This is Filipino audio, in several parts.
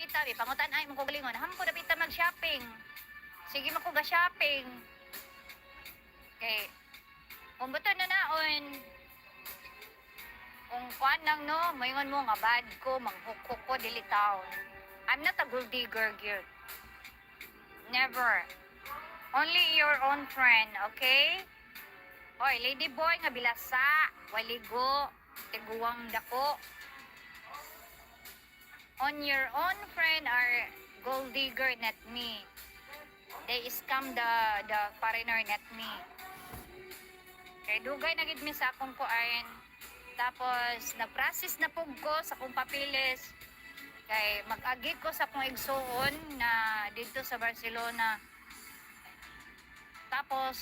kita, pangutan ay mo ko galingon. Hampo na pita mag-shopping. Sige mo ko ga-shopping. Okay. Kung buto na naon, kung kuan lang no, mayingon mo nga bad ko, manghukok ko, dili taon. I'm not a gold digger, girl. Never. Only your own friend, okay? Oy, lady boy nga bilasa, waligo, tiguwang dako. On your own friend are gold digger, not me. They scam the foreigner, not me. Kay dugay na gid mi sa akong kuan. Tapos na-process na pug ko sa akong papilis. Kay mag-agi ko sa akong igsuon na dito sa Barcelona. Tapos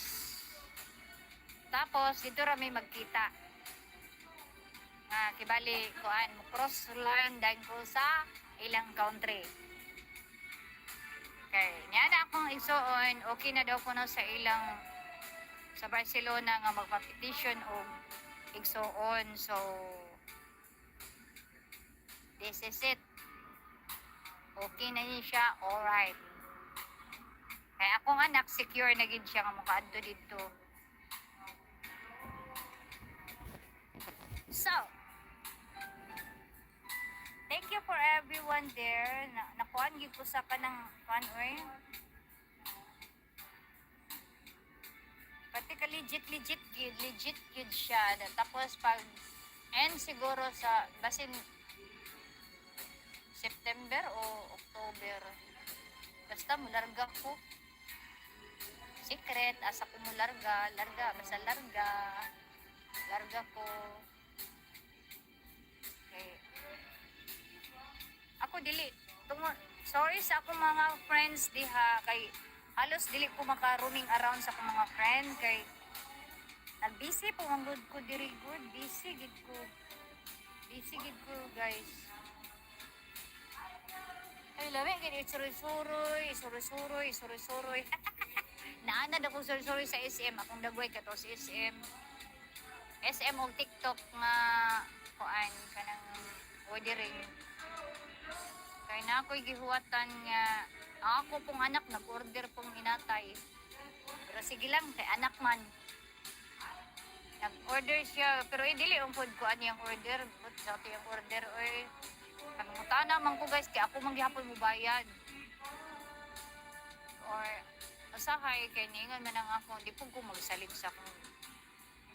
dito ra may magkita. Kibali kuan mo cross line dahil ko sa ilang country. Okay, niya na akong igsuon, okay na daw ko no sa ilang sa Barcelona nga magpa-petition o igsuon. So this is it. Okay na niya siya, alright. Kaya akong anak secure na gid siya nga makaadto dito. So, thank you for everyone there. Nakuan gid ko sa kanang oy. Pati ka legit gid siya. Tapos pag end siguro sa basin September o October. Basta mularga ko. Secret, asa ko mularga, basta larga ko. Okay. Ako dili sorry sa akong mga friends diha kay halos dili ko maka-roaming around sa akong mga friend kay nag-busy po ang good ko diri good busy gid ko guys. Ay labi gid suroy naanad ako suroy sa SM akong dagway kato sa SM o TikTok nga kuan kanang ordering. Kaya na ako'y gihuwatan nga ako pong anak nag-order pong inatay. Pero sige lang, kay anak man. Nag-order siya, pero dili ang food ko ano yung order. But sa ito yung order, oy. Kanungutaan naman ko guys, kaya ako manggihapon mo bayad. Or, usahay, kaya ningon man ang ako, di po ko magsalig sa akong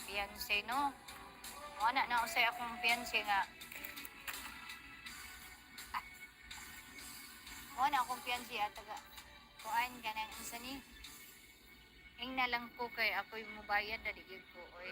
fiancé, no? Wala na usay akong fiancé nga. Wala akong fiancé taga kuan ka nang isa ni. Ing na lang ko kay ako'y mubayad na digid ko, oy.